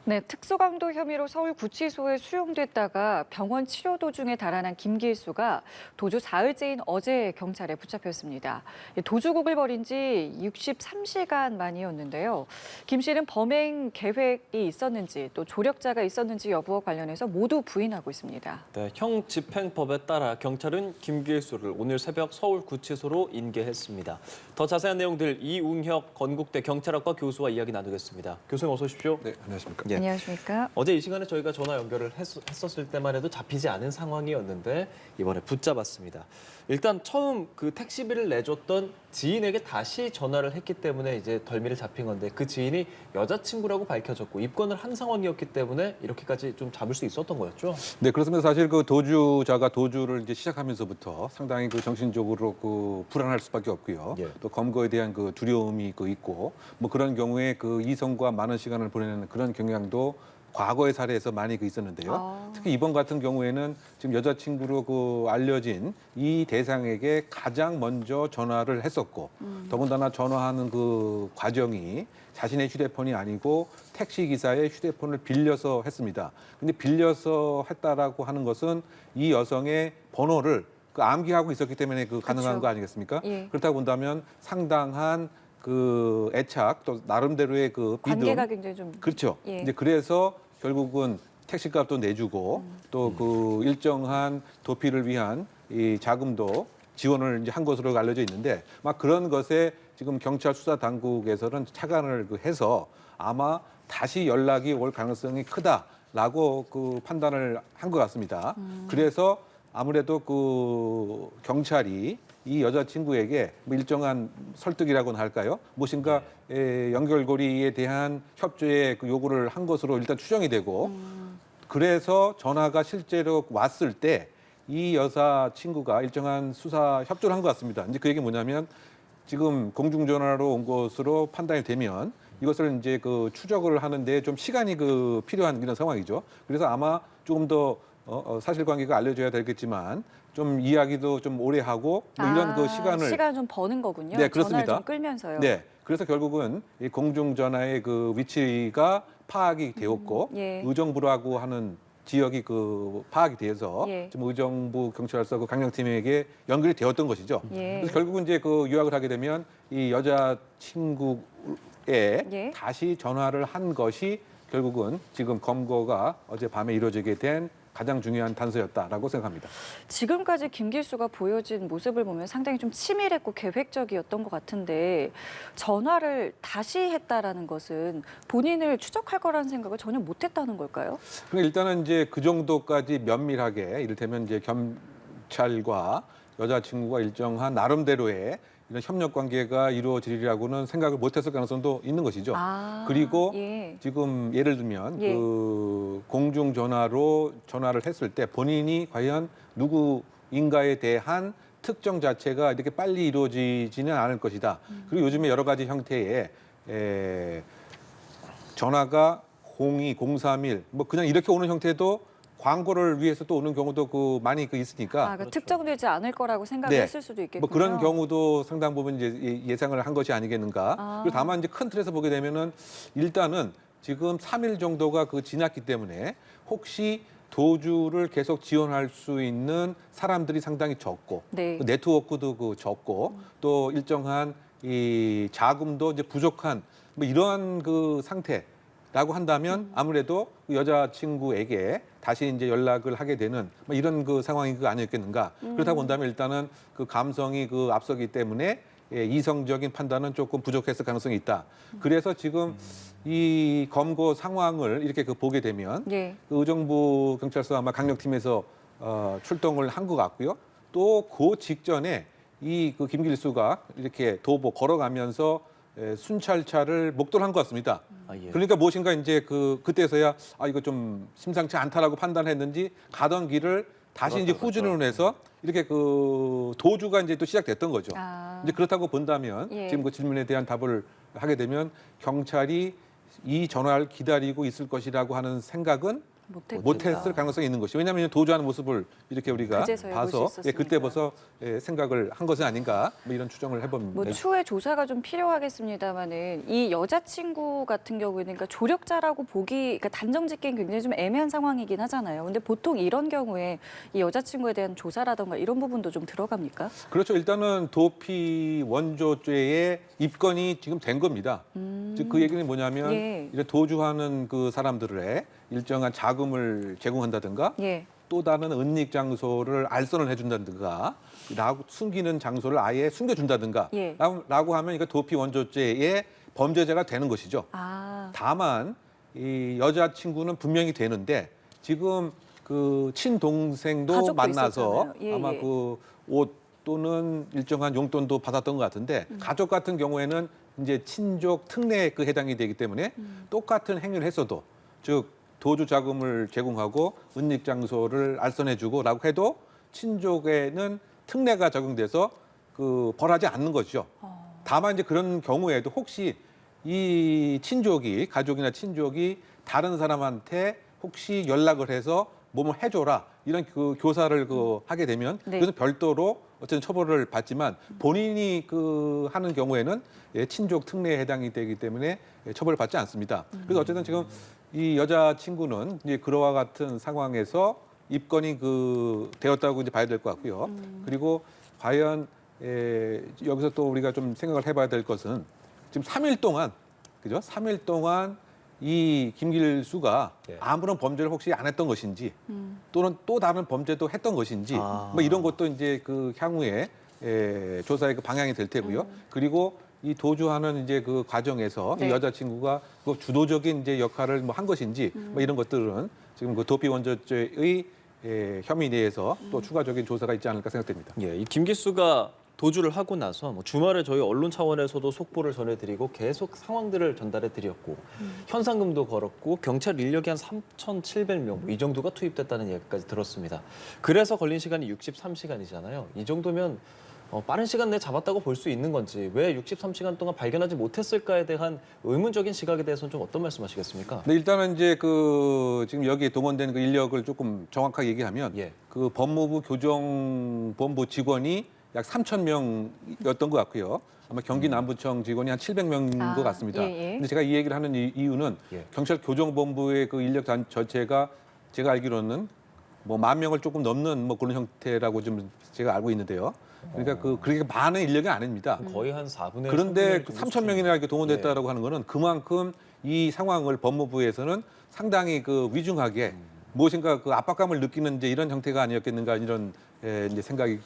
네, 특수강도 혐의로 서울 구치소에 수용됐다가 병원 치료 도중에 달아난 김길수가 도주 사흘째인 어제 경찰에 붙잡혔습니다. 도주국을 벌인 지 63시간 만이었는데요. 김 씨는 범행 계획이 있었는지 또 조력자가 있었는지 여부와 관련해서 모두 부인하고 있습니다. 네, 형 집행법에 따라 경찰은 김길수를 오늘 새벽 서울 구치소로 인계했습니다. 더 자세한 내용들 이웅혁 건국대 경찰학과 교수와 이야기 나누겠습니다. 교수님 어서 오십시오. 네, 안녕하십니까. 예. 안녕하십니까? 어제 이 시간에 저희가 전화 연결을 했었을 때만 해도 잡히지 않은 상황이었는데 이번에 붙잡았습니다. 일단 처음 그 택시비를 내줬던 지인에게 다시 전화를 했기 때문에 이제 덜미를 잡힌 건데 그 지인이 여자친구라고 밝혀졌고 입건을 한 상황이었기 때문에 이렇게까지 좀 잡을 수 있었던 거였죠? 네, 그렇습니다. 사실 그 도주자가 도주를 이제 시작하면서부터 상당히 그 정신적으로 그 불안할 수밖에 없고요. 예. 또 검거에 대한 그 두려움이 있고 뭐 그런 경우에 그 이성과 많은 시간을 보내는 그런 경향도 과거의 사례에서 많이 그 있었는데요. 특히 이번 같은 경우에는 지금 여자친구로 그 알려진 이 대상에게 가장 먼저 전화를 했었고 더군다나 전화하는 그 과정이 자신의 휴대폰이 아니고 택시 기사의 휴대폰을 빌려서 했습니다. 근데 빌려서 했다라고 하는 것은 이 여성의 번호를 그 암기하고 있었기 때문에 그 가능한 그렇죠. 거 아니겠습니까? 예. 그렇다고 본다면 상당한 그 애착 또 나름대로의 그 믿음 관계가 굉장히 좀 그렇죠. 예. 이제 그래서 결국은 택시값도 내주고 또 그 일정한 도피를 위한 이 자금도 지원을 이제 한 것으로 알려져 있는데 막 그런 것에 지금 경찰 수사 당국에서는 착안을 그 해서 아마 다시 연락이 올 가능성이 크다라고 그 판단을 한 것 같습니다. 그래서 아무래도 그 경찰이 이 여자친구에게 뭐 일정한 설득이라고나 할까요? 무엇인가 연결고리에 대한 협조의 그 요구를 한 것으로 일단 추정이 되고 그래서 전화가 실제로 왔을 때 이 여자친구가 일정한 수사 협조를 한 것 같습니다. 이제 그 얘기 뭐냐면 지금 공중전화로 온 것으로 판단이 되면 이것을 이제 그 추적을 하는데 좀 시간이 그 필요한 이런 상황이죠. 그래서 아마 조금 더 사실관계가 알려져야 되겠지만 좀 이야기도 좀 오래 하고 뭐 이런 그 시간을 좀 버는 거군요. 네, 그렇습니다. 전화를 좀 끌면서요. 네, 그래서 결국은 이 공중전화의 그 위치가 파악이 되었고 예. 의정부라고 하는 지역이 그 파악이 돼서 예. 지금 의정부 경찰서 그 강력팀에게 연결이 되었던 것이죠. 예. 그래서 결국은 이제 그 요약을 하게 되면 이 여자 친구에 예. 다시 전화를 한 것이 결국은 지금 검거가 어젯밤에 이루어지게 된 가장 중요한 단서였다라고 생각합니다. 지금까지 김길수가 보여진 모습을 보면 상당히 좀 치밀했고 계획적이었던 것 같은데 전화를 다시 했다라는 것은 본인을 추적할 거라는 생각을 전혀 못했다는 걸까요? 그러니까 일단은 이제 그 정도까지 면밀하게 이를테면 이제 경찰과 여자친구가 일정한 나름대로의 이런 협력 관계가 이루어지리라고는 생각을 못했을 가능성도 있는 것이죠. 그리고 예. 지금 예를 들면 예. 그 공중전화로 전화를 했을 때 본인이 과연 누구인가에 대한 특정 자체가 이렇게 빨리 이루어지지는 않을 것이다. 그리고 요즘에 여러 가지 형태의 전화가 02, 031, 뭐 그냥 이렇게 오는 형태도 광고를 위해서 또 오는 경우도 그 많이 그 있으니까. 그러니까 특정되지 않을 거라고 생각했을 수도 있겠군요. 뭐 그런 경우도 상당 부분 이제 예상을 한 것이 아니겠는가. 그리고 다만 이제 큰 틀에서 보게 되면은 일단은 지금 3일 정도가 그 지났기 때문에 혹시 도주를 계속 지원할 수 있는 사람들이 상당히 적고 네. 그 네트워크도 그 적고 또 일정한 이 자금도 이제 부족한 뭐 이러한 그 상태라고 한다면 아무래도 그 여자친구에게 다시 이제 연락을 하게 되는 뭐 이런 그 상황이 그 아니었겠는가. 그렇다고 본다면 일단은 그 감성이 그 앞서기 때문에 이성적인 판단은 조금 부족했을 가능성이 있다. 그래서 지금 이 검거 상황을 이렇게 그 보게 되면 예. 그 의정부 경찰서 아마 강력팀에서 출동을 한 것 같고요. 또 그 직전에 이 그 김길수가 이렇게 도보 걸어가면서 순찰차를 목도를 한 것 같습니다. 예. 그러니까 무엇인가 이제 그때서야 이거 좀 심상치 않다라고 판단했는지 가던 길을 다시 이제 후진을 해서 이렇게 그 도주가 이제 또 시작됐던 거죠. 이제 그렇다고 본다면 예. 지금 그 질문에 대한 답을 하게 되면 경찰이 이 전화를 기다리고 있을 것이라고 하는 생각은 못했을 가능성이 있는 것이. 왜냐하면 도주하는 모습을 이렇게 우리가 그제서야 볼수 봐서 있었으니까. 그때 벌써 생각을 한 것은 아닌가 뭐 이런 추정을 해봅니다. 뭐 추후에 조사가 좀 필요하겠습니다만은 이 여자친구 같은 경우에는 그러니까 조력자라고 보기 그러니까 단정짓기엔 굉장히 좀 애매한 상황이긴 하잖아요. 근데 보통 이런 경우에 이 여자친구에 대한 조사라던가 이런 부분도 좀 들어갑니까? 그렇죠. 일단은 도피 원조죄의 입건이 지금 된 겁니다. 즉 그 얘기는 뭐냐면 예. 이런 도주하는 그 사람들의 일정한 자금을 제공한다든가 예. 또 다른 은닉 장소를 알선을 해준다든가 숨기는 장소를 아예 숨겨준다든가 예. 라고 하면 이거 도피 원조죄의 범죄자가 되는 것이죠. 아. 다만 이 여자친구는 분명히 되는데 지금 그 친동생도 가족도 만나서 있었잖아요. 예, 아마 예. 그 옷 또는 일정한 용돈도 받았던 것 같은데 가족 같은 경우에는 이제 친족 특례에 그 해당이 되기 때문에 똑같은 행위를 했어도 즉 도주 자금을 제공하고 은닉 장소를 알선해주고라고 해도 친족에는 특례가 적용돼서 그 벌하지 않는 거죠. 다만 이제 그런 경우에도 혹시 이 친족이 가족이나 친족이 다른 사람한테 혹시 연락을 해서 뭐뭐 해줘라 이런 그 교사를 그 하게 되면 네. 그래서 별도로 어쨌든 처벌을 받지만 본인이 그 하는 경우에는 친족 특례에 해당이 되기 때문에 처벌을 받지 않습니다. 그래서 어쨌든 지금 이 여자 친구는 이제 그와 같은 상황에서 입건이 그 되었다고 이제 봐야 될 것 같고요. 그리고 과연 여기서 또 우리가 좀 생각을 해봐야 될 것은 지금 3일 동안 그죠? 3일 동안 이 김길수가 예. 아무런 범죄를 혹시 안 했던 것인지 또는 또 다른 범죄도 했던 것인지 아. 뭐 이런 것도 이제 그 향후에 조사의 그 방향이 될 테고요. 그리고 이 도주하는 이제 그 과정에서 네. 이 여자친구가 그 주도적인 이제 역할을 뭐 한 것인지 뭐 이런 것들은 지금 그 도피 원조죄의 혐의 내에서 또 추가적인 조사가 있지 않을까 생각됩니다. 예, 이 김기수가 도주를 하고 나서 뭐 주말에 저희 언론 차원에서도 속보를 전해드리고 계속 상황들을 전달해드렸고 현상금도 걸었고 경찰 인력이 한 3,700명 이 정도가 투입됐다는 얘기까지 들었습니다. 그래서 걸린 시간이 63시간이잖아요. 이 정도면 빠른 시간 내에 잡았다고 볼 수 있는 건지 왜 63시간 동안 발견하지 못했을까에 대한 의문적인 시각에 대해서는 좀 어떤 말씀하시겠습니까? 네, 일단은 이제 그 지금 여기에 동원된 그 인력을 조금 정확하게 얘기하면 예. 그 법무부 교정본부 직원이 약 3,000명이었던 것 같고요. 아마 경기 남부청 직원이 한 700명인 아, 것 같습니다. 예, 예. 근데 제가 이 얘기를 하는 이유는 예. 경찰 교정본부의 그 인력 전체가 제가 알기로는 뭐 10,000명을 조금 넘는 뭐 그런 형태라고 좀 제가 알고 있는데요. 그러니까 그렇게 많은 인력이 아닙니다. 거의 한 4분의 그런데 3분의 3,000명이나 이렇게 동원됐다라고 예. 하는 거는 그만큼 이 상황을 법무부에서는 상당히 그 위중하게 무엇인가 그 압박감을 느끼는 이제 이런 형태가 아니었겠는가 이런 이제 생각이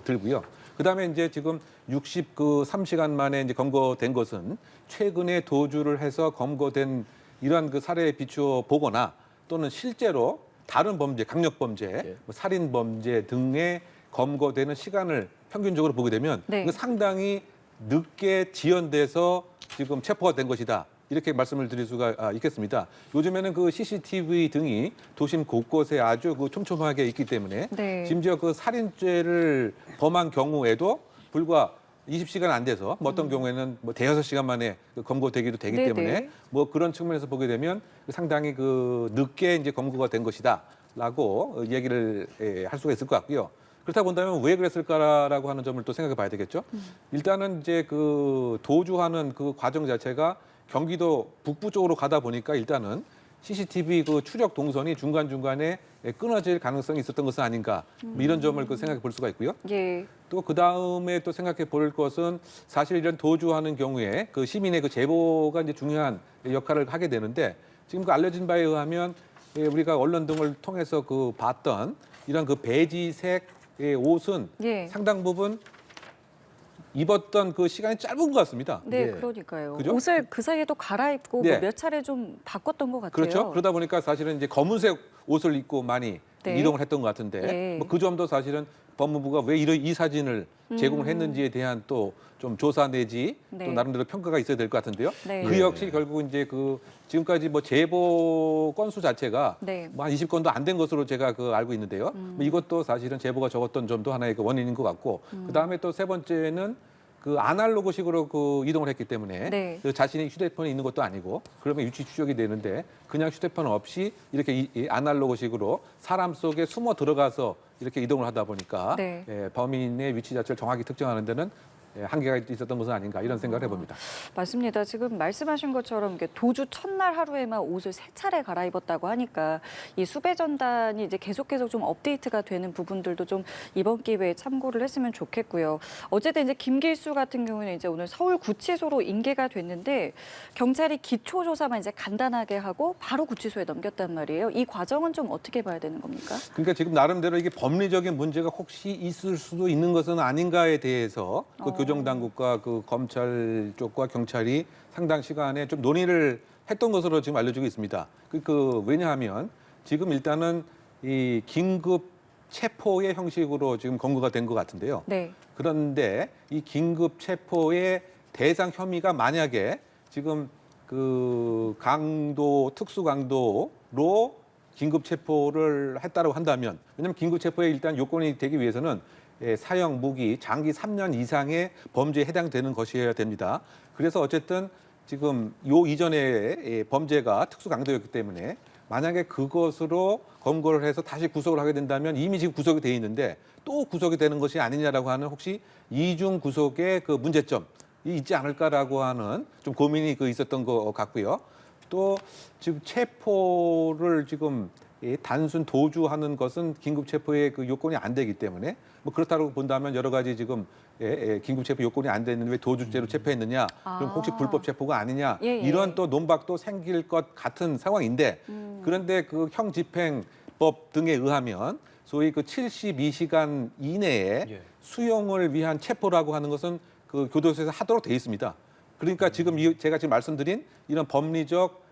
들고요. 그다음에 이제 지금 63시간 만에 이제 검거된 것은 최근에 도주를 해서 검거된 이러한 그 사례에 비추어 보거나 또는 실제로 다른 범죄, 강력 범죄, 예. 뭐 살인 범죄 등의 검거되는 시간을 평균적으로 보게 되면 네. 이거 상당히 늦게 지연돼서 지금 체포가 된 것이다. 이렇게 말씀을 드릴 수가 있겠습니다. 요즘에는 그 CCTV 등이 도심 곳곳에 아주 그 촘촘하게 있기 때문에 네. 심지어 그 살인죄를 범한 경우에도 불과 20시간 안 돼서 뭐 어떤 경우에는 뭐 대여섯 시간 만에 그 검거되기도 되기 네네. 때문에 뭐 그런 측면에서 보게 되면 상당히 그 늦게 이제 검거가 된 것이다라고 얘기를 할 수가 있을 것 같고요. 그렇다 본다면 왜 그랬을까라고 하는 점을 또 생각해 봐야 되겠죠. 일단은 이제 그 도주하는 그 과정 자체가 경기도 북부 쪽으로 가다 보니까 일단은 CCTV 그 추적 동선이 중간중간에 끊어질 가능성이 있었던 것은 아닌가 뭐 이런 점을 그 생각해 볼 수가 있고요. 예. 또 그 다음에 또 생각해 볼 것은 사실 이런 도주하는 경우에 그 시민의 그 제보가 이제 중요한 역할을 하게 되는데 지금 그 알려진 바에 의하면 우리가 언론 등을 통해서 그 봤던 이런 그 베이지색의 옷은 예. 상당 부분 입었던 그 시간이 짧은 것 같습니다. 네, 예. 그러니까요. 그죠? 옷을 그 사이에도 갈아입고 네. 뭐 몇 차례 좀 바꿨던 것 같아요. 그렇죠. 그러다 보니까 사실은 이제 검은색 옷을 입고 많이 네. 이동을 했던 것 같은데 예. 뭐 그 점도 사실은 법무부가 왜 이 사진을 제공을 했는지에 대한 또 좀 조사 내지 네. 또 나름대로 평가가 있어야 될 것 같은데요. 네. 그 예. 역시 결국 이제 그 지금까지 뭐 제보 건수 자체가 네. 뭐 한 20건도 안 된 것으로 제가 그 알고 있는데요. 뭐 이것도 사실은 제보가 적었던 점도 하나의 그 원인인 것 같고 그 다음에 또 세 번째는 그 아날로그식으로 그 이동을 했기 때문에 네. 그 자신의 휴대폰이 있는 것도 아니고 그러면 위치 추적이 되는데 그냥 휴대폰 없이 이렇게 이 아날로그식으로 사람 속에 숨어 들어가서 이렇게 이동을 하다 보니까 네. 예, 범인의 위치 자체를 정확히 특정하는 데는 예, 한계가 있었던 것은 아닌가 이런 생각을 해봅니다. 맞습니다. 지금 말씀하신 것처럼 이게 도주 첫날 하루에만 옷을 3차례 갈아입었다고 하니까 이 수배 전단이 이제 계속 좀 업데이트가 되는 부분들도 좀 이번 기회에 참고를 했으면 좋겠고요. 어쨌든 이제 김길수 같은 경우는 이제 오늘 서울구치소로 인계가 됐는데 경찰이 기초 조사만 이제 간단하게 하고 바로 구치소에 넘겼단 말이에요. 이 과정은 좀 어떻게 봐야 되는 겁니까? 그러니까 지금 나름대로 이게 법리적인 문제가 혹시 있을 수도 있는 것은 아닌가에 대해서 그 교정당국과 그 검찰 쪽과 경찰이 상당 시간에 좀 논의를 했던 것으로 지금 알려지고 있습니다. 왜냐하면 지금 일단은 이 긴급 체포의 형식으로 지금 검거가 된 것 같은데요. 네. 그런데 이 긴급 체포의 대상 혐의가 만약에 지금 그 특수 강도로 긴급 체포를 했다고 한다면, 왜냐하면 긴급 체포에 일단 요건이 되기 위해서는 사형, 무기, 장기 3년 이상의 범죄에 해당되는 것이어야 됩니다. 그래서 어쨌든 지금 요 이전의 범죄가 특수 강도였기 때문에 만약에 그것으로 검거를 해서 다시 구속을 하게 된다면 이미 지금 구속이 돼 있는데 또 구속이 되는 것이 아니냐라고 하는 혹시 이중 구속의 그 문제점이 있지 않을까라고 하는 좀 고민이 있었던 것 같고요. 또 지금 체포를 지금 단순 도주하는 것은 긴급 체포의 그 요건이 안 되기 때문에 뭐 그렇다고 본다면 여러 가지 지금 긴급 체포 요건이 안 됐는데 왜 도주죄로 체포했느냐? 그럼 혹시 불법 체포가 아니냐? 예, 예. 이런 또 논박도 생길 것 같은 상황인데 그런데 그 형집행법 등에 의하면 소위 그 72시간 이내에 예. 수용을 위한 체포라고 하는 것은 그 교도소에서 하도록 돼 있습니다. 그러니까 지금 제가 지금 말씀드린 이런 법리적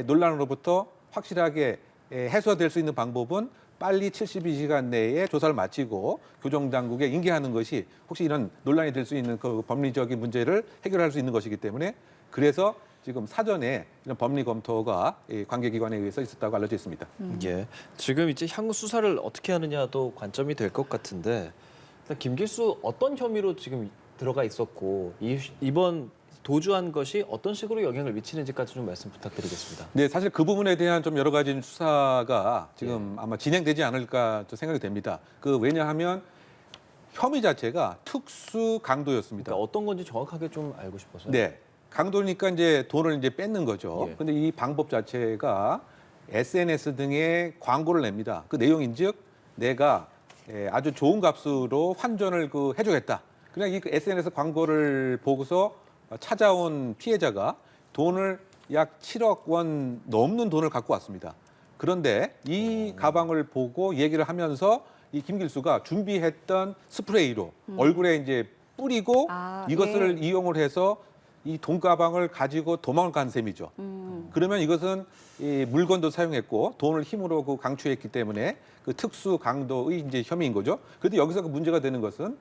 논란으로부터 확실하게 해소될 수 있는 방법은 빨리 72시간 내에 조사를 마치고 교정당국에 인계하는 것이 혹시 이런 논란이 될 수 있는 그 법리적인 문제를 해결할 수 있는 것이기 때문에 그래서 지금 사전에 이런 법리 검토가 관계기관에 의해서 있었다고 알려져 있습니다. 예. 지금 이제 향후 수사를 어떻게 하느냐도 관점이 될 것 같은데 일단 김길수 어떤 혐의로 지금 들어가 있었고 이번 도주한 것이 어떤 식으로 영향을 미치는지까지 좀 말씀 부탁드리겠습니다. 네, 사실 그 부분에 대한 좀 여러 가지 수사가 지금 아마 진행되지 않을까 좀 생각이 됩니다. 왜냐하면 혐의 자체가 특수 강도였습니다. 그러니까 어떤 건지 정확하게 좀 알고 싶어서요. 네, 강도니까 이제 돈을 이제 뺏는 거죠. 예. 근데 이 방법 자체가 SNS 등에 광고를 냅니다. 그 내용인즉 내가 아주 좋은 값으로 환전을 해주겠다. 그냥 이 SNS 광고를 보고서 찾아온 피해자가 돈을 약 7억 원 넘는 돈을 갖고 왔습니다. 그런데 이 가방을 보고 얘기를 하면서 이 김길수가 준비했던 스프레이로 얼굴에 이제 뿌리고 이것을 예. 이용을 해서 이 돈가방을 가지고 도망을 간 셈이죠. 그러면 이것은 이 물건도 사용했고 돈을 힘으로 강취했기 때문에 그 특수 강도의 이제 혐의인 거죠. 그런데 여기서 그 문제가 되는 것은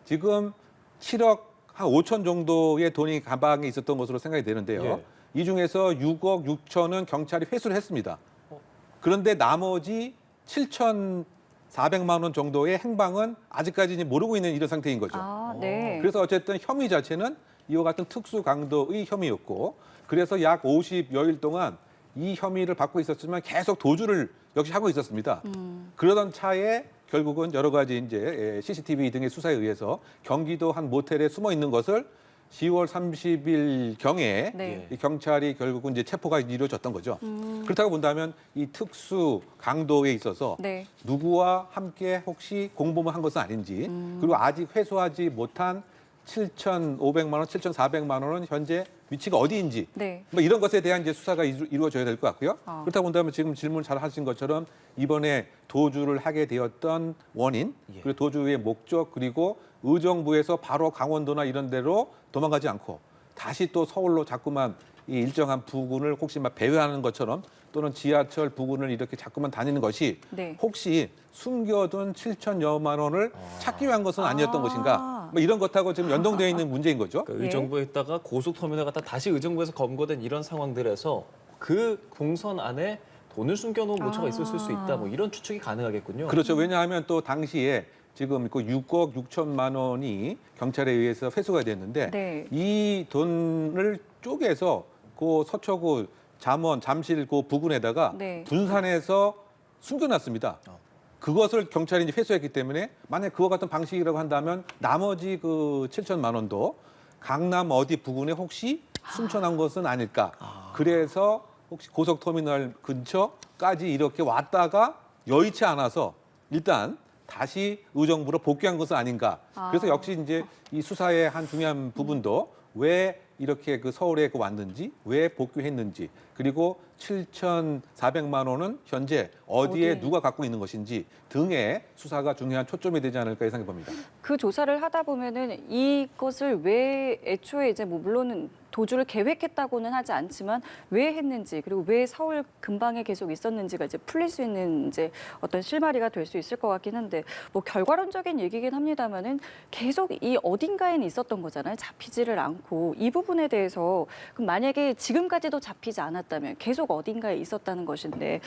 지금 7억 한 5천 정도의 돈이 가방에 있었던 것으로 생각이 되는데요. 예. 이 중에서 6억 6천은 경찰이 회수를 했습니다. 그런데 나머지 7,400만 원 정도의 행방은 아직까지 모르고 있는 이런 상태인 거죠. 네. 그래서 어쨌든 혐의 자체는 이와 같은 특수 강도의 혐의였고 그래서 약 50여일 동안 이 혐의를 받고 있었지만 계속 도주를 역시 하고 있었습니다. 그러던 차에 결국은 여러 가지 이제 CCTV 등의 수사에 의해서 경기도 한 모텔에 숨어 있는 것을 10월 30일 경에 네. 이 경찰이 결국은 이제 체포가 이루어졌던 거죠. 그렇다고 본다면 이 특수 강도에 있어서 네. 누구와 함께 혹시 공범을 한 것은 아닌지 그리고 아직 회수하지 못한 7,500만 원, 7,400만 원은 현재 위치가 어디인지 네. 뭐 이런 것에 대한 이제 수사가 이루어져야 될 것 같고요. 그렇다고 본다면 지금 질문 잘 하신 것처럼 이번에 도주를 하게 되었던 원인, 예. 그리고 도주의 목적, 그리고 의정부에서 바로 강원도나 이런 데로 도망가지 않고 다시 또 서울로 자꾸만 이 일정한 부근을 혹시 막 배회하는 것처럼 또는 지하철 부근을 이렇게 자꾸만 다니는 것이 네. 혹시 숨겨둔 7천여만 원을 찾기 위한 것은 아니었던 것인가? 뭐 이런 것하고 지금 연동되어 있는 문제인 거죠. 그러니까 예. 의정부에 있다가 고속터미널 갔다 다시 의정부에서 검거된 이런 상황들에서 그 동선 안에 돈을 숨겨놓은 모처가 있었을 수 있다. 뭐 이런 추측이 가능하겠군요. 그렇죠. 왜냐하면 또 당시에 지금 그 6억 6천만 원이 경찰에 의해서 회수가 됐는데 네. 이 돈을 쪼개서 그 서초구 잠원, 잠실 그 부근에다가 네. 분산해서 숨겨놨습니다. 그것을 경찰이 이제 회수했기 때문에 만약 그와 같은 방식이라고 한다면 나머지 그 7천만 원도 강남 어디 부근에 혹시 숨겨놓은 것은 아닐까. 그래서 혹시 고속터미널 근처까지 이렇게 왔다가 여의치 않아서 일단 다시 의정부로 복귀한 것은 아닌가. 그래서 역시 이제 이 수사의 한 중요한 부분도 왜 이렇게 그 서울에 왔는지, 왜 복귀했는지, 그리고 7,400만 원은 현재 어디에 어디? 누가 갖고 있는 것인지 등의 수사가 중요한 초점이 되지 않을까 생각해 봅니다. 그 조사를 하다 보면은 이것을 왜 애초에 이제 뭐 물론은 도주를 계획했다고는 하지 않지만 왜 했는지 그리고 왜 서울 근방에 계속 있었는지가 이제 풀릴 수 있는 이제 어떤 실마리가 될 수 있을 것 같긴 한데 뭐 결과론적인 얘기긴 합니다만은 계속 이 어딘가에는 있었던 거잖아요. 잡히지를 않고 이 부분에 대해서 그럼 만약에 지금까지도 잡히지 않았다면 계속 어딘가에 있었다는 것인데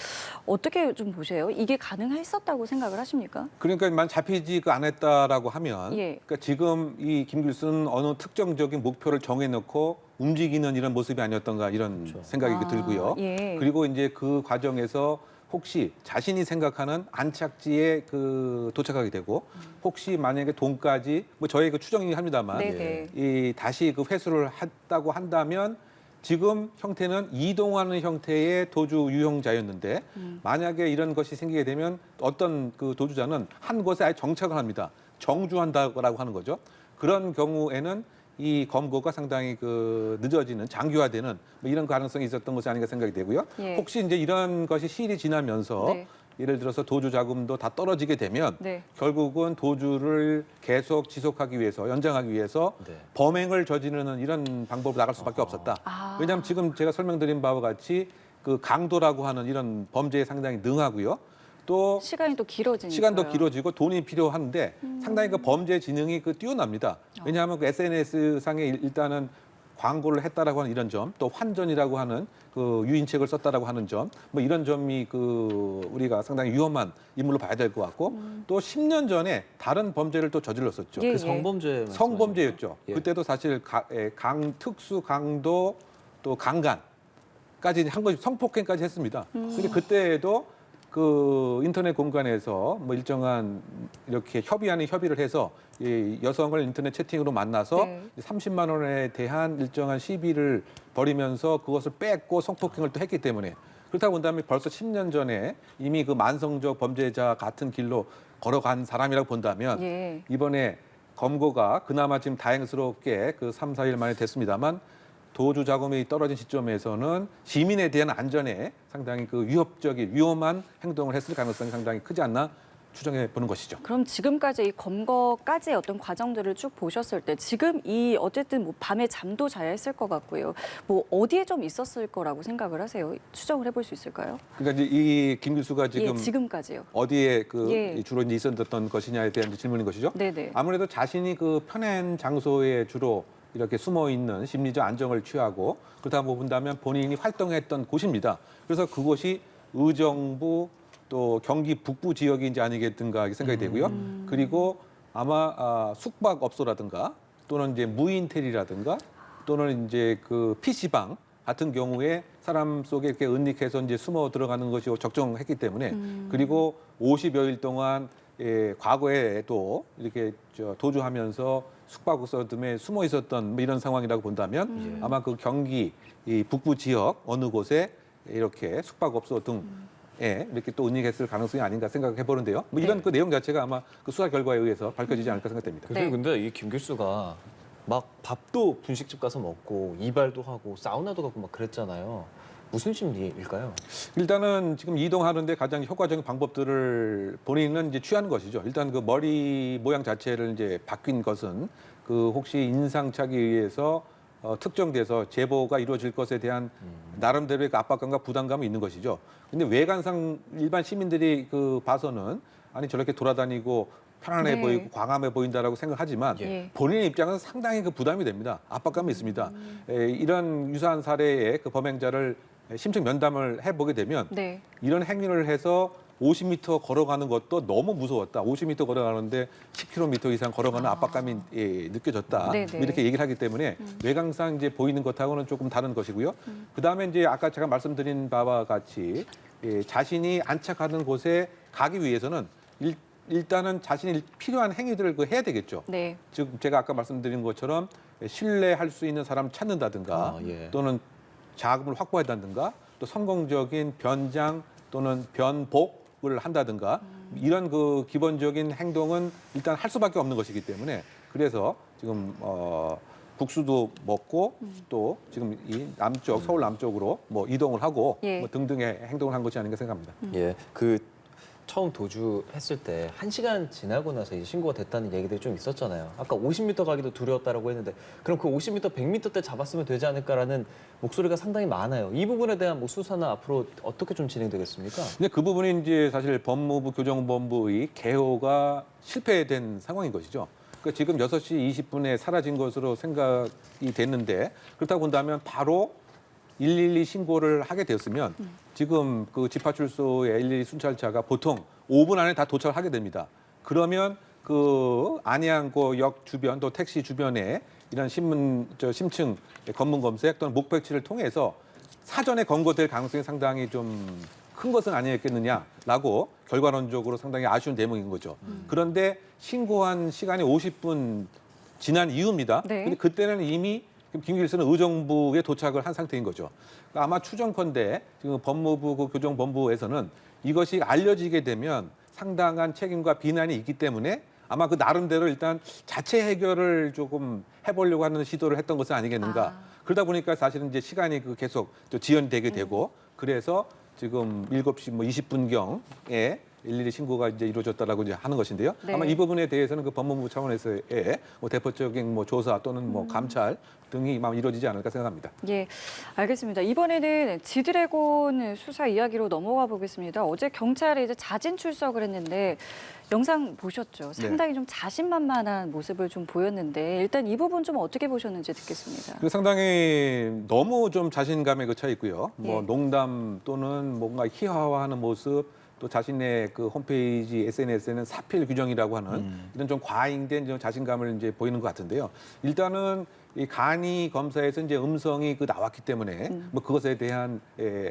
어떻게 좀 보세요? 이게 가능했었다고 생각을 하십니까? 그러니까 만 잡히지 안 했다라고 하면 예. 그러니까 지금 이 김길수는 어느 특정적인 목표를 정해놓고 움직이는 이런 모습이 아니었던가 이런 그렇죠. 생각이 들고요. 예. 그리고 이제 그 과정에서 혹시 자신이 생각하는 안착지에 그 도착하게 되고 혹시 만약에 돈까지 뭐 저희 그 추정이긴 합니다만 네네. 이 다시 그 회수를 했다고 한다면 지금 형태는 이동하는 형태의 도주 유형자였는데 만약에 이런 것이 생기게 되면 어떤 그 도주자는 한 곳에 아예 정착을 합니다. 정주한다고 하는 거죠. 그런 경우에는 이 검거가 상당히 그 늦어지는 장기화되는 뭐 이런 가능성이 있었던 것이 아닌가 생각이 되고요. 예. 혹시 이제 이런 것이 시일이 지나면서 네. 예를 들어서 도주 자금도 다 떨어지게 되면 네. 결국은 도주를 계속 지속하기 위해서 연장하기 위해서 네. 범행을 저지르는 이런 방법으로 나갈 수밖에 없었다. 왜냐하면 지금 제가 설명드린 바와 같이 그 강도라고 하는 이런 범죄에 상당히 능하고요. 또 시간이 또 길어지니까. 시간도 길어지고 돈이 필요한데 상당히 그 범죄 지능이 그 뛰어납니다. 왜냐하면 그 SNS 상에 일단은 광고를 했다라고 하는 이런 점, 또 환전이라고 하는 그 유인책을 썼다라고 하는 점, 뭐 이런 점이 그 우리가 상당히 위험한 인물로 봐야 될 것 같고, 또 10년 전에 다른 범죄를 또 저질렀었죠. 예, 그 성범죄 성범죄였죠. 예. 그때도 사실 특수 강도 또 강간까지 한 것이 성폭행까지 했습니다. 근데 그때에도 그 인터넷 공간에서 뭐 일정한 이렇게 협의를 해서 이 여성을 인터넷 채팅으로 만나서 네. 30만 원에 대한 일정한 시비를 벌이면서 그것을 뺏고 성폭행을 또 했기 때문에 그렇다고 본다면 벌써 10년 전에 이미 그 만성적 범죄자 같은 길로 걸어간 사람이라고 본다면 예. 이번에 검거가 그나마 지금 다행스럽게 그 3, 4일 만에 됐습니다만 도주 자금이 떨어진 시점에서는 시민에 대한 안전에 상당히 그 위험한 행동을 했을 가능성이 상당히 크지 않나 추정해 보는 것이죠. 그럼 지금까지 이 검거까지의 어떤 과정들을 쭉 보셨을 때 지금 이 어쨌든 뭐 밤에 잠도 자야 했을 것 같고요. 뭐 어디에 좀 있었을 거라고 생각을 하세요? 추정을 해볼 수 있을까요? 그러니까 이제 이 김길수가 지금 예, 지금까지요. 어디에 그 예. 주로 이제 있었던 것이냐에 대한 질문인 것이죠. 네네. 아무래도 자신이 그 편한 장소에 주로 이렇게 숨어 있는 심리적 안정을 취하고 그렇다 본다면 본인이 활동했던 곳입니다. 그래서 그곳이 의정부 또 경기 북부 지역인지 아니겠든가 이렇게 생각이 되고요. 그리고 아마 숙박업소라든가 또는 이제 무인텔이라든가 또는 이제 그 PC방 같은 경우에 사람 속에 이렇게 은닉해서 이제 숨어 들어가는 것이 적정했기 때문에 그리고 50여일 동안 과거에도 이렇게 도주하면서 숙박업소 등에 숨어 있었던 뭐 이런 상황이라고 본다면 아마 그 경기 이 북부 지역 어느 곳에 이렇게 숙박업소 등에 이렇게 또 은닉했을 가능성이 아닌가 생각해 보는데요. 뭐 이런 네. 그 내용 자체가 아마 그 수사 결과에 의해서 밝혀지지 않을까 생각됩니다. 네. 근데 이 김길수가 막 밥도 분식집 가서 먹고 이발도 하고 사우나도 가고 막 그랬잖아요. 무슨 심리일까요? 일단은 지금 이동하는데 가장 효과적인 방법들을 본인은 이제 취하는 것이죠. 일단 그 머리 모양 자체를 이제 바뀐 것은 그 혹시 인상착의에 의해서 특정돼서 제보가 이루어질 것에 대한 나름대로의 그 압박감과 부담감이 있는 것이죠. 근데 외관상 일반 시민들이 그 봐서는 아니 저렇게 돌아다니고 편안해 네. 보이고 광활해 보인다라고 생각하지만 예. 본인의 입장에서 상당히 그 부담이 됩니다. 압박감이 있습니다. 이런 유사한 사례의 그 범행자를 심층 면담을 해보게 되면 네. 이런 행위를 해서 50m 걸어가는 것도 너무 무서웠다. 50m 걸어가는데 10km 이상 걸어가는 압박감이 느껴졌다. 네네. 이렇게 얘기를 하기 때문에 외관상 이제 보이는 것하고는 조금 다른 것이고요. 그다음에 이제 아까 제가 말씀드린 바와 같이 자신이 안착하는 곳에 가기 위해서는 일단은 자신이 필요한 행위들을 해야 되겠죠. 네. 즉 제가 아까 말씀드린 것처럼 신뢰할 수 있는 사람 찾는다든가 예. 또는 자금을 확보한다든가 또 성공적인 변장 또는 변복을 한다든가 이런 그 기본적인 행동은 일단 할 수밖에 없는 것이기 때문에 그래서 지금 국수도 먹고 또 지금 이 남쪽 서울 남쪽으로 뭐 이동을 하고 예. 뭐 등등의 행동을 한 것이 아닌가 생각합니다. 예, 처음 도주했을 때 1시간 지나고 나서 이제 신고가 됐다는 얘기들이 좀 있었잖아요. 아까 50m 가기도 두려웠다라고 했는데 그럼 그 50m, 100m 때 잡았으면 되지 않을까라는 목소리가 상당히 많아요. 이 부분에 대한 뭐 수사나 앞으로 어떻게 좀 진행되겠습니까? 근데 그 부분이 이제 사실 법무부 교정본부의 개호가 실패된 상황인 것이죠. 그러니까 지금 6시 20분에 사라진 것으로 생각이 됐는데 그렇다고 본다면 바로 112 신고를 하게 되었으면 지금 그 집파출소의 112 순찰차가 보통 5분 안에 다 도착을 하게 됩니다. 그러면 그 안양고역 주변 또 택시 주변에 이런 심층 검문 검색 또는 목배치를 통해서 사전에 검거될 가능성이 상당히 좀 큰 것은 아니었겠느냐라고 결과론적으로 상당히 아쉬운 대목인 거죠. 그런데 신고한 시간이 50분 지난 이후입니다. 네. 근데 그때는 이미 김기일서는 의정부에 도착을 한 상태인 거죠. 그러니까 아마 추정컨대 지금 법무부 그 교정본부에서는 이것이 알려지게 되면 상당한 책임과 비난이 있기 때문에 아마 그 나름대로 일단 자체 해결을 조금 해보려고 하는 시도를 했던 것은 아니겠는가. 그러다 보니까 사실은 이제 시간이 계속 지연되게 되고 그래서 지금 7시 뭐 20분경에 112 신고가 이제 이루어졌다라고 이제 하는 것인데요. 네. 아마 이 부분에 대해서는 그 법무부 차원에서의 뭐 대표적인 뭐 조사 또는 뭐 감찰 등이 아마 이루어지지 않을까 생각합니다. 예, 알겠습니다. 이번에는 지드래곤 수사 이야기로 넘어가 보겠습니다. 어제 경찰에 이제 자진 출석을 했는데 영상 보셨죠? 상당히 좀 자신만만한 모습을 좀 보였는데 일단 이 부분 좀 어떻게 보셨는지 듣겠습니다. 그 상당히 너무 좀 자신감에 차 있고요. 뭐 예. 농담 또는 뭔가 희화화하는 모습 또 자신의 그 홈페이지 SNS에는 사필 규정이라고 하는 이런 좀 과잉된 좀 자신감을 이제 보이는 것 같은데요. 일단은 이 간이 검사에서 이제 음성이 나왔기 때문에 뭐 그것에 대한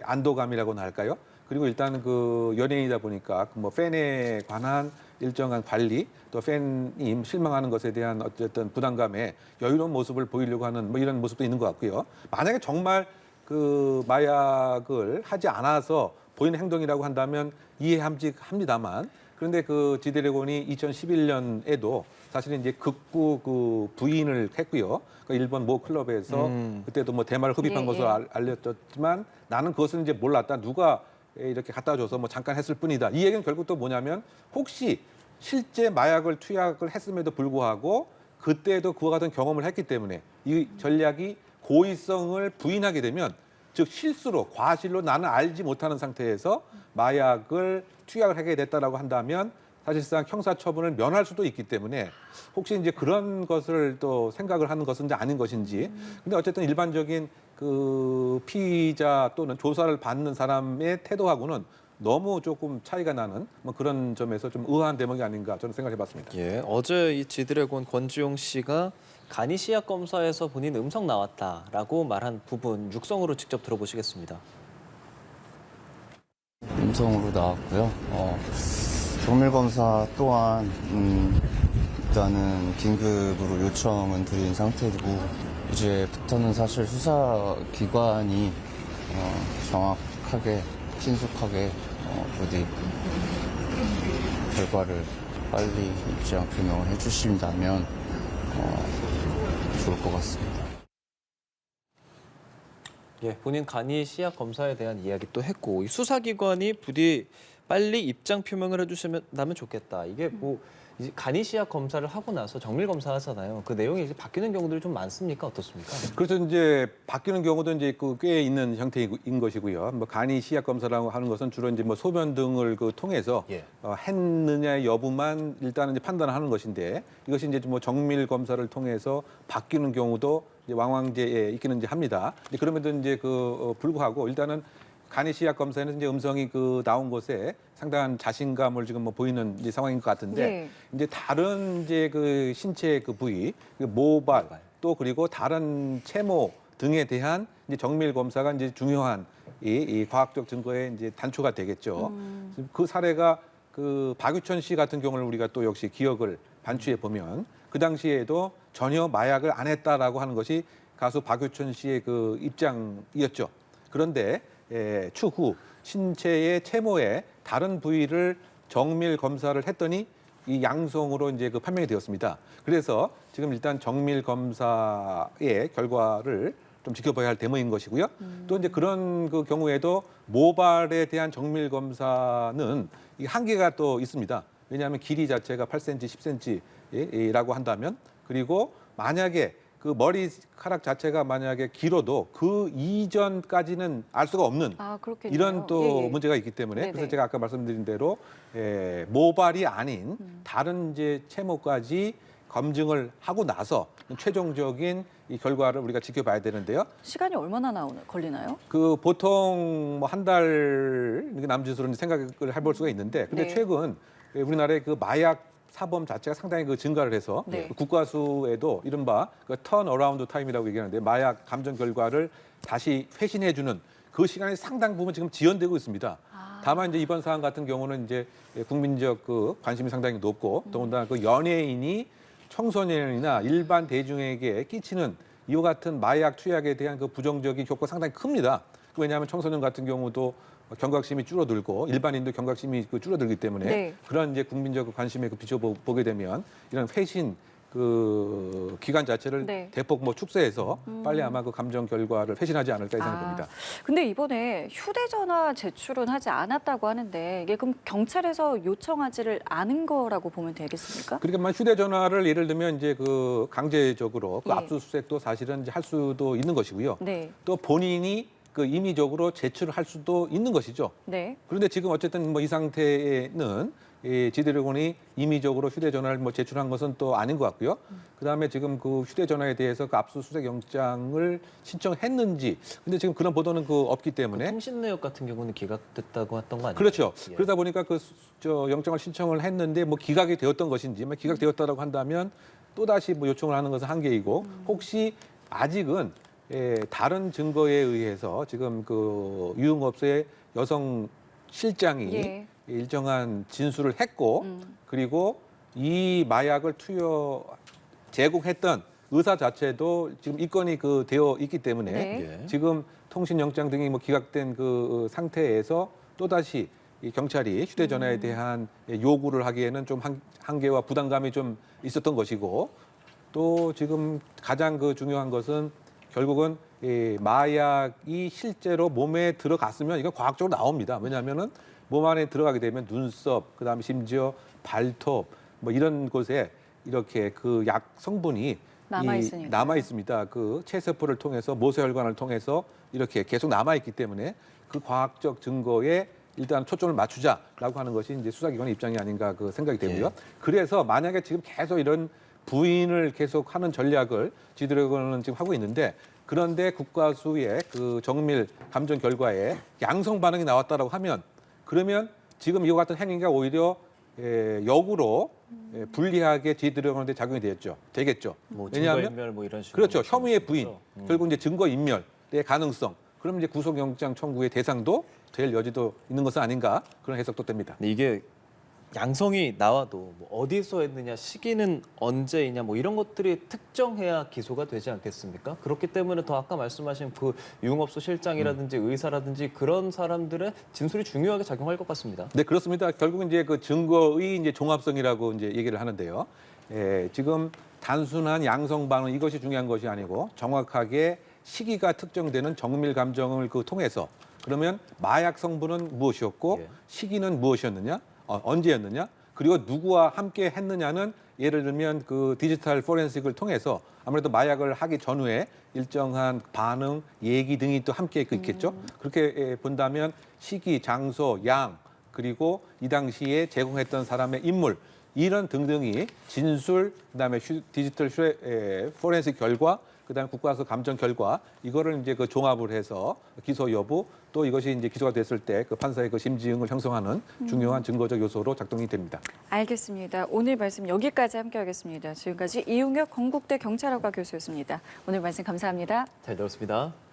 안도감이라고나 할까요? 그리고 일단 그 연예인이다 보니까 뭐 팬에 관한 일정한 관리 또 팬이 실망하는 것에 대한 어쨌든 부담감에 여유로운 모습을 보이려고 하는 뭐 이런 모습도 있는 것 같고요. 만약에 정말 그 마약을 하지 않아서 보이는 행동이라고 한다면 이해함직합니다만 그런데 그 지드래곤이 2011년에도 사실은 이제 극구 그 부인을 했고요. 그 일본 모 클럽에서 그때도 뭐 대마를 흡입한 예, 것으로 예. 알려졌지만 나는 그것은 이제 몰랐다. 누가 이렇게 갖다 줘서 뭐 잠깐 했을 뿐이다. 이 얘기는 결국 또 뭐냐면 혹시 실제 마약을 투약을 했음에도 불구하고 그때도 그와 같은 경험을 했기 때문에 이 전략이 고의성을 부인하게 되면 즉 실수로 과실로 나는 알지 못하는 상태에서 마약을 투약을 하게 됐다라고 한다면 사실상 형사처분을 면할 수도 있기 때문에 혹시 이제 그런 것을 또 생각을 하는 것은 아닌 것인지 근데 어쨌든 일반적인 그 피의자 또는 조사를 받는 사람의 태도하고는 너무 조금 차이가 나는 뭐 그런 점에서 좀 의아한 대목이 아닌가 저는 생각해봤습니다. 예, 어제 이 지드래곤 권지용 씨가 간이 시약 검사에서 본인 음성 나왔다라고 말한 부분 육성으로 직접 들어보시겠습니다. 음성으로 나왔고요. 정밀 검사 또한 일단은 긴급으로 요청은 드린 상태이고 이제부터는 사실 수사기관이 정확하게 신속하게 부디 결과를 빨리 입장 표명을 해주신다면 좋을 것 같습니다. 예, 본인 간이 시약 검사에 대한 이야기 또 했고 이 수사기관이 부디 빨리 입장 표명을 해주신다면 좋겠다. 이게 뭐 이제 간이 시약 검사를 하고 나서 정밀 검사 하잖아요. 그 내용이 이제 바뀌는 경우들이 좀 많습니까? 어떻습니까? 그렇죠. 이제 바뀌는 경우도 이제 꽤 있는 형태인 것이고요. 뭐 간이 시약 검사라고 하는 것은 주로 이제 뭐 소변 등을 통해서 예. 했느냐의 여부만 일단은 이제 판단하는 것인데 이것이 이제 뭐 정밀 검사를 통해서 바뀌는 경우도 이제 왕왕제에 있기는 이제 합니다. 그럼에도 이제 불구하고 일단은 간이 시약 검사에는 이제 음성이 나온 것에 상당한 자신감을 지금 뭐 보이는 이제 상황인 것 같은데 예. 이제 다른 이제 신체 부위, 모발 또 그리고 다른 채모 등에 대한 이제 정밀 검사가 이제 중요한 이 과학적 증거에 이제 단초가 되겠죠. 그 사례가 박유천 씨 같은 경우를 우리가 또 역시 기억을 반추해 보면 그 당시에도 전혀 마약을 안 했다라고 하는 것이 가수 박유천 씨의 입장이었죠. 그런데 추후 신체의 채모의 다른 부위를 정밀 검사를 했더니 이 양성으로 이제 판명이 되었습니다. 그래서 지금 일단 정밀 검사의 결과를 좀 지켜봐야 할 대목인 것이고요. 또 이제 그런 경우에도 모발에 대한 정밀 검사는 이 한계가 또 있습니다. 왜냐하면 길이 자체가 8cm, 10cm라고 한다면 그리고 만약에 머리카락 자체가 만약에 길어도 그 이전까지는 알 수가 없는 그렇겠네요. 이런 또 예, 예. 문제가 있기 때문에 네네. 그래서 제가 아까 말씀드린 대로 모발이 아닌 다른 이제 채모까지 검증을 하고 나서 최종적인 이 결과를 우리가 지켜봐야 되는데요. 시간이 얼마나 걸리나요? 보통 뭐 한 달 남짓으로 생각을 해볼 수가 있는데 근데 네. 최근 우리나라의 마약 사범 자체가 상당히 증가를 해서 네. 국과수에도 이른바 턴 어라운드 타임이라고 얘기하는데 마약 감정 결과를 다시 회신해주는 그 시간이 상당 부분 지금 지연되고 있습니다. 다만 이제 이번 사안 같은 경우는 이제 국민적 관심이 상당히 높고 더군다나 연예인이 청소년이나 일반 대중에게 끼치는 이와 같은 마약 투약에 대한 부정적인 효과가 상당히 큽니다. 왜냐하면 청소년 같은 경우도 경각심이 줄어들고 일반인도 경각심이 줄어들기 때문에 네. 그런 이제 국민적 관심에 비춰보게 되면 이런 회신 기간 자체를 네. 대폭 축소해서 빨리 아마 감정 결과를 회신하지 않을까 생각이 듭니다. 근데 이번에 휴대전화 제출은 하지 않았다고 하는데 이게 그럼 경찰에서 요청하지를 않은 거라고 보면 되겠습니까? 그러니까 휴대전화를 예를 들면 이제 강제적으로 예. 압수수색도 사실은 이제 할 수도 있는 것이고요. 네. 또 본인이 임의적으로 제출을 할 수도 있는 것이죠. 네. 그런데 지금 어쨌든 이 상태에는 지드래곤이 임의적으로 휴대전화를 제출한 것은 또 아닌 것 같고요. 그다음에 지금 휴대전화에 대해서 압수수색 영장을 신청했는지, 근데 지금 그런 보도는 없기 때문에 통신 내역 같은 경우는 기각됐다고 했던 거 아니에요? 그렇죠. 예. 그러다 보니까 영장을 신청을 했는데 기각이 되었던 것인지, 기각되었다라고 한다면 또 다시 요청을 하는 것은 한계이고, 혹시 아직은 다른 증거에 의해서 지금 유흥업소의 여성 실장이 예. 일정한 진술을 했고 그리고 이 마약을 제공했던 의사 자체도 지금 입건이 되어 있기 때문에 네. 지금 통신영장 등이 기각된 상태에서 또다시 이 경찰이 휴대전화에 대한 요구를 하기에는 좀 한계와 부담감이 좀 있었던 것이고 또 지금 가장 중요한 것은 결국은 이 마약이 실제로 몸에 들어갔으면 이건 과학적으로 나옵니다. 왜냐하면은 몸 안에 들어가게 되면 눈썹, 그다음에 심지어 발톱 이런 곳에 이렇게 약 성분이 남아 있습니다. 체세포를 통해서 모세혈관을 통해서 이렇게 계속 남아 있기 때문에 그 과학적 증거에 일단 초점을 맞추자라고 하는 것이 이제 수사기관의 입장이 아닌가 생각이 되고요. 그래서 만약에 지금 계속 이런 부인을 계속 하는 전략을 지드래곤은 지금 하고 있는데 그런데 국과수의 정밀 감정 결과에 양성 반응이 나왔다라고 하면 그러면 지금 이와 같은 행위가 오히려 역으로 불리하게 지드래곤한테 작용이 되겠죠. 증거인멸 이런 식으로. 그렇죠. 혐의의 부인, 거죠? 결국 이제 증거인멸의 가능성. 그럼 이제 구속영장 청구의 대상도 될 여지도 있는 것은 아닌가 그런 해석도 됩니다. 근데 이게 양성이 나와도 어디서 했느냐, 시기는 언제이냐 이런 것들이 특정해야 기소가 되지 않겠습니까? 그렇기 때문에 더 아까 말씀하신 유흥업소 실장이라든지 의사라든지 그런 사람들의 진술이 중요하게 작용할 것 같습니다. 네, 그렇습니다. 결국은 이제 증거의 이제 종합성이라고 이제 얘기를 하는데요. 지금 단순한 양성 반응 이것이 중요한 것이 아니고 정확하게 시기가 특정되는 정밀 감정을 통해서 그러면 마약 성분은 무엇이었고 예. 시기는 무엇이었느냐? 언제였느냐? 그리고 누구와 함께 했느냐는 예를 들면 디지털 포렌식을 통해서 아무래도 마약을 하기 전후에 일정한 반응, 얘기 등이 또 함께 있겠죠. 그렇게 본다면 시기, 장소, 양, 그리고 이 당시에 제공했던 사람의 인물 이런 등등이 진술, 그다음에 디지털 포렌식 결과, 그다음에 국가수 감정 결과 이거를 이제 그 종합을 해서 기소 여부 또 이것이 이제 기소가 됐을 때 그 판사의 그 심지응을 형성하는 중요한 증거적 요소로 작동이 됩니다. 알겠습니다. 오늘 말씀 여기까지 함께하겠습니다. 지금까지 이용혁 건국대 경찰학과 교수였습니다. 오늘 말씀 감사합니다. 잘 들었습니다.